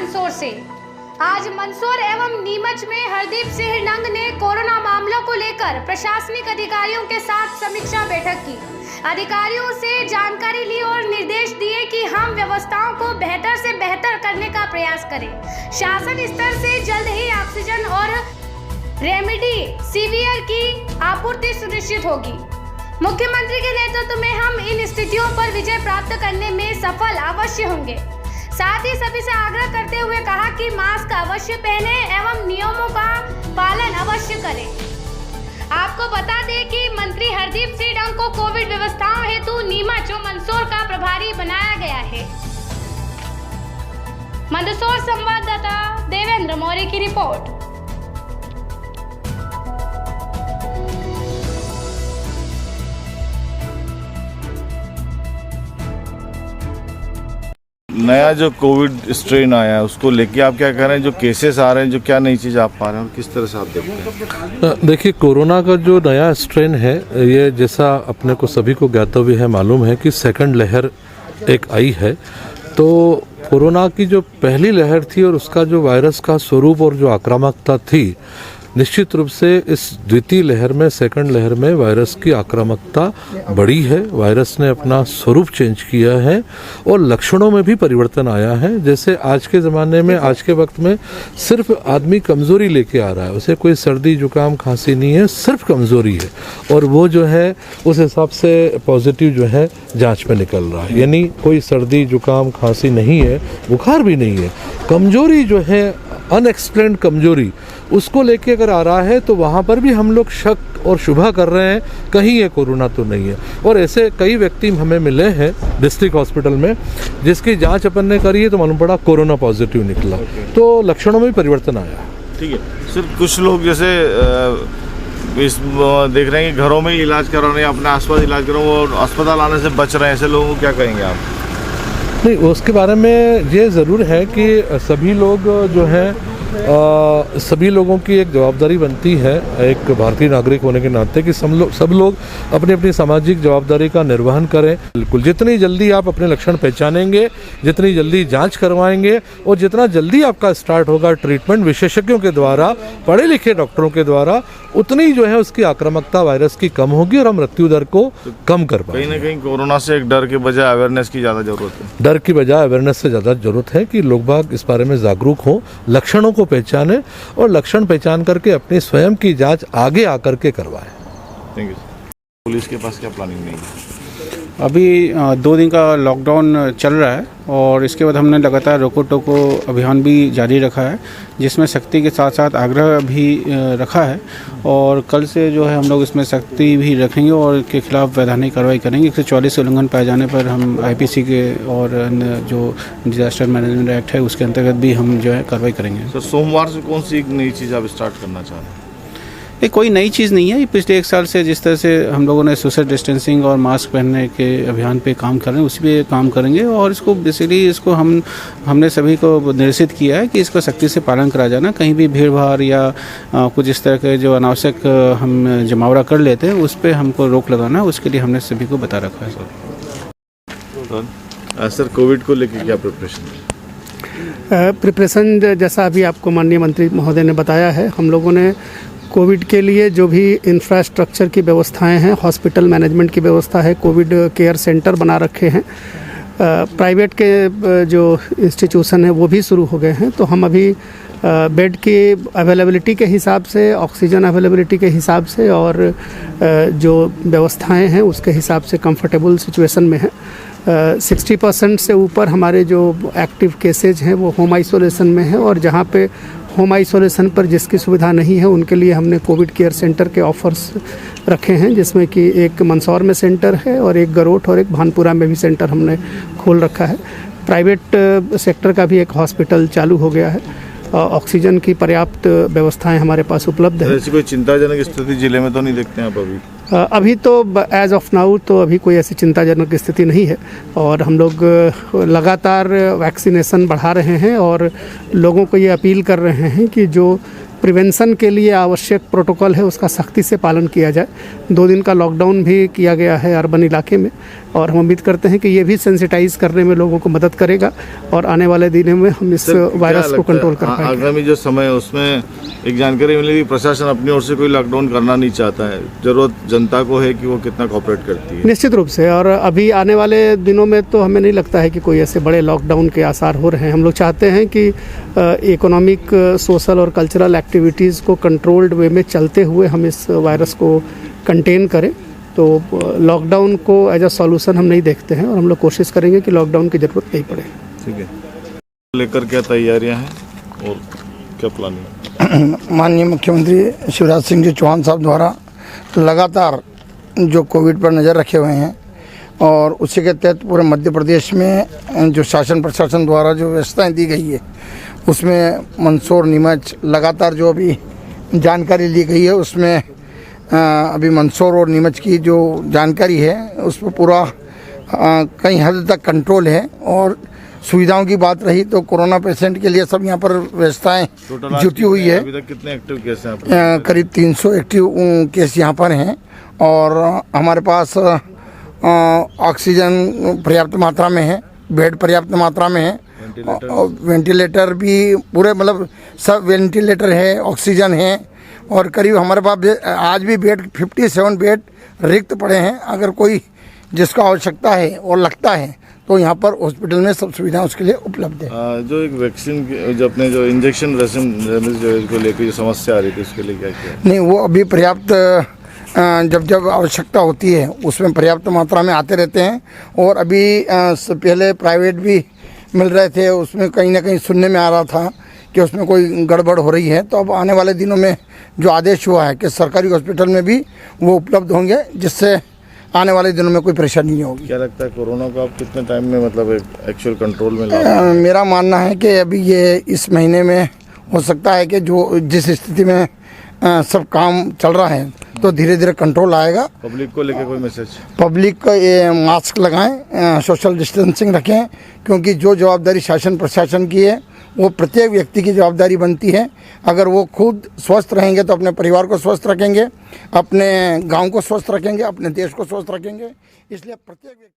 मंदसौर से। आज मंदसौर एवं नीमच में हरदीप सिंह नंग ने कोरोना मामलों को लेकर प्रशासनिक अधिकारियों के साथ समीक्षा बैठक की। अधिकारियों से जानकारी ली और निर्देश दिए कि हम व्यवस्थाओं को बेहतर से बेहतर करने का प्रयास करें। शासन स्तर से जल्द ही ऑक्सीजन और रेमडेसिवियर की आपूर्ति सुनिश्चित होगी। मुख्यमंत्री के नेतृत्व में हम इन स्थितियों पर विजय प्राप्त करने में सफल अवश्य होंगे। साथ ही सभी से आग्रह करते हुए कहा कि मास्क अवश्य पहने एवं नियमों का पालन अवश्य करें। आपको बता दें कि मंत्री हरदीप सिंह नंग को कोविड व्यवस्थाओं हेतु नीमच और मंदसौर का प्रभारी बनाया गया है। मंदसौर संवाददाता देवेंद्र मौर्य की रिपोर्ट। नया जो कोविड स्ट्रेन आया है उसको लेके आप क्या कह रहे हैं, जो केसेस आ रहे हैं, जो क्या नई चीज़ आप पा रहे हैं और किस तरह से आप देखते हैं? देखिए, कोरोना का जो नया स्ट्रेन है ये जैसा अपने को सभी को ज्ञातव्य है, मालूम है कि सेकंड लहर एक आई है। तो कोरोना की जो पहली लहर थी और उसका जो वायरस का स्वरूप और जो आक्रामकता थी, निश्चित रूप से इस द्वितीय लहर में, सेकंड लहर में वायरस की आक्रामकता बढ़ी है। वायरस ने अपना स्वरूप चेंज किया है और लक्षणों में भी परिवर्तन आया है। जैसे आज के ज़माने में, आज के वक्त में सिर्फ आदमी कमज़ोरी लेके आ रहा है, उसे कोई सर्दी जुकाम खांसी नहीं है, सिर्फ कमज़ोरी है, और वो जो है उस हिसाब से पॉजिटिव जो है जांच में निकल रहा है। यानी कोई सर्दी जुकाम खांसी नहीं है, बुखार भी नहीं है, कमज़ोरी जो है, अनएक्सप्लेन्ड कमजोरी, उसको लेके अगर आ रहा है तो वहाँ पर भी हम लोग शक और शुभा कर रहे हैं कहीं ये कोरोना तो नहीं है। और ऐसे कई व्यक्ति हमें मिले हैं डिस्ट्रिक्ट हॉस्पिटल में जिसकी जांच अपन ने करी है तो मालूम पड़ा कोरोना पॉजिटिव निकला। तो लक्षणों में भी परिवर्तन आया। ठीक है, सिर्फ कुछ लोग जैसे इस देख रहे हैं कि घरों में ही इलाज करा रहे हैं, अपने आसपास इलाज कर रहे हैं, वो अस्पताल आने से बच रहे हैं, ऐसे लोगों को क्या कहेंगे आप? नहीं, उसके बारे में ये ज़रूर है कि सभी लोग जो हैं, सभी लोगों की एक जवाबदारी बनती है एक भारतीय नागरिक होने के नाते कि सब लोग अपनी अपनी सामाजिक जवाबदारी का निर्वहन करें। बिल्कुल, जितनी जल्दी आप अपने लक्षण पहचानेंगे, जितनी जल्दी जांच करवाएंगे और जितना जल्दी आपका स्टार्ट होगा ट्रीटमेंट विशेषज्ञों के द्वारा, पढ़े लिखे डॉक्टरों के द्वारा, उतनी जो है उसकी आक्रामकता वायरस की कम होगी और हम मृत्यु दर को कम कर पाएंगे। कहीं ना कहीं कोरोना से एक डर के बजाय अवेयरनेस की ज़्यादा जरूरत है। डर की बजाय अवेयरनेस से ज़्यादा जरूरत है कि लोग बाग इस बारे में जागरूक हों, लक्षणों को पहचाने और लक्षण पहचान करके अपनी स्वयं की जांच आगे आकर के करवाएं। Thank you. पुलिस के पास क्या प्लानिंग नहीं है? अभी 2 दिन का लॉकडाउन चल रहा है और इसके बाद हमने लगातार रोको टोको अभियान भी जारी रखा है, जिसमें सख्ती के साथ साथ आग्रह भी रखा है। और कल से जो है हम लोग इसमें सख्ती भी रखेंगे और के खिलाफ वैधानिक कार्रवाई करेंगे। 144 उल्लंघन पाए जाने पर हम IPC के और जो डिजास्टर मैनेजमेंट एक्ट है उसके अंतर्गत भी हम जो है कार्रवाई करेंगे। सर, सोमवार से कौन सी एक नई चीज़ आप स्टार्ट करना चाह रहे हैं? ये कोई नई चीज़ नहीं है। पिछले 1 साल से जिस तरह से हम लोगों ने सोशल डिस्टेंसिंग और मास्क पहनने के अभियान पे काम कर रहे हैं, उसी पे काम करेंगे। और इसको बेसिकली हमने सभी को निर्देशित किया है कि इसका सख्ती से पालन करा जाना। कहीं भी भीड़ भाड़ या कुछ इस तरह के जो अनावश्यक हम जमावड़ा कर लेते हैं उस पर हमको रोक लगाना, उसके लिए हमने सभी को बता रखा है। सर, कोविड को लेकर क्या प्रिपरेशन है? प्रिपरेशन जैसा अभी आपको माननीय मंत्री महोदय ने बताया है, हम लोगों ने कोविड के लिए जो भी इंफ्रास्ट्रक्चर की व्यवस्थाएं हैं, हॉस्पिटल मैनेजमेंट की व्यवस्था है, कोविड केयर सेंटर बना रखे हैं। प्राइवेट के जो इंस्टीट्यूशन है वो भी शुरू हो गए हैं। तो हम अभी बेड की अवेलेबिलिटी के हिसाब से, ऑक्सीजन अवेलेबिलिटी के हिसाब से और जो व्यवस्थाएं हैं उसके हिसाब से कंफर्टेबल सिचुएशन में है। 60% से ऊपर हमारे जो एक्टिव केसेज हैं वो होम आइसोलेशन में है, और जहाँ पे होम आइसोलेशन पर जिसकी सुविधा नहीं है उनके लिए हमने कोविड केयर सेंटर के ऑफर्स रखे हैं, जिसमें कि एक मंदसौर में सेंटर है और एक गरोठ और एक भानपुरा में भी सेंटर हमने खोल रखा है। प्राइवेट सेक्टर का भी एक हॉस्पिटल चालू हो गया है। ऑक्सीजन की पर्याप्त व्यवस्थाएं हमारे पास उपलब्ध है। ऐसी कोई चिंताजनक स्थिति जिले में तो नहीं देखते हैं आप अभी? अभी तो एज ऑफ नाउ तो अभी कोई ऐसी चिंताजनक स्थिति नहीं है, और हम लोग लगातार वैक्सीनेशन बढ़ा रहे हैं और लोगों को ये अपील कर रहे हैं कि जो प्रिवेंशन के लिए आवश्यक प्रोटोकॉल है उसका सख्ती से पालन किया जाए। 2 दिन का लॉकडाउन भी किया गया है अर्बन इलाके में और हम उम्मीद करते हैं कि ये भी सेंसिटाइज करने में लोगों को मदद करेगा और आने वाले दिनों में हम इस वायरस को कंट्रोल कर पाएंगे। आगामी जो समय है उसमें एक जानकारी मिली कि प्रशासन अपनी ओर से कोई लॉकडाउन करना नहीं चाहता है, जरूरत जनता को है कि वो कितना कोऑपरेट करती है। निश्चित रूप से, और अभी आने वाले दिनों में तो हमें नहीं लगता है कि कोई ऐसे बड़े लॉकडाउन के आसार हो रहे हैं। हम लोग चाहते हैं कि इकोनॉमिक, सोशल और कल्चरल एक्टिविटीज़ को कंट्रोल्ड वे में चलते हुए हम इस वायरस को कंटेन करें। तो लॉकडाउन को एज अ सॉल्यूशन हम नहीं देखते हैं और हम लोग कोशिश करेंगे कि लॉकडाउन की ज़रूरत नहीं पड़े। ठीक है, लेकर क्या तैयारियां हैं और क्या प्लानिंग? माननीय मुख्यमंत्री शिवराज सिंह जी चौहान साहब द्वारा लगातार जो कोविड पर नज़र रखे हुए हैं और उसी के तहत पूरे मध्य प्रदेश में जो शासन प्रशासन द्वारा जो व्यवस्थाएं दी गई है उसमें मंदसौर, नीमच लगातार जो अभी जानकारी ली गई है उसमें अभी मंदसौर और नीमच की जो जानकारी है उस पर पूरा कई हद तक कंट्रोल है। और सुविधाओं की बात रही तो कोरोना पेशेंट के लिए सब यहाँ पर व्यवस्थाएं जुटी हुई है। अभी तक कितने एक्टिव केस हैं? करीब 300 एक्टिव केस यहाँ पर हैं और हमारे पास ऑक्सीजन पर्याप्त मात्रा में है, बेड पर्याप्त मात्रा में है और वेंटिलेटर भी पूरे, मतलब सब वेंटिलेटर है, ऑक्सीजन है और करीब हमारे पास आज भी बेड 57 बेड रिक्त पड़े हैं। अगर कोई जिसका आवश्यकता है और लगता है तो यहाँ पर हॉस्पिटल में सब सुविधाएं उसके लिए उपलब्ध है। जो एक वैक्सीन जो अपने जो इंजेक्शन को लेकर जो समस्या आ रही थी उसके लिए क्या किया? नहीं, वो अभी पर्याप्त जब आवश्यकता होती है उसमें पर्याप्त मात्रा में आते रहते हैं और अभी पहले प्राइवेट भी मिल रहे थे, उसमें कहीं ना कहीं सुनने में आ रहा था कि उसमें कोई गड़बड़ हो रही है। तो अब आने वाले दिनों में जो आदेश हुआ है कि सरकारी हॉस्पिटल में भी वो उपलब्ध होंगे जिससे आने वाले दिनों में कोई परेशानी नहीं होगी। क्या लगता है कोरोना को आप कितने टाइम में मतलब एक्चुअल कंट्रोल में ला? मेरा मानना है कि अभी ये इस महीने में हो सकता है कि जो जिस स्थिति में सब काम चल रहा है तो धीरे धीरे कंट्रोल आएगा। पब्लिक को लेकर कोई मैसेज? पब्लिक को ये मास्क लगाएं, सोशल डिस्टेंसिंग रखें, क्योंकि जो जवाबदारी शासन प्रशासन की है वो प्रत्येक व्यक्ति की जवाबदारी बनती है। अगर वो खुद स्वस्थ रहेंगे तो अपने परिवार को स्वस्थ रखेंगे, अपने गांव को स्वस्थ रखेंगे, अपने देश को स्वस्थ रखेंगे। इसलिए प्रत्येक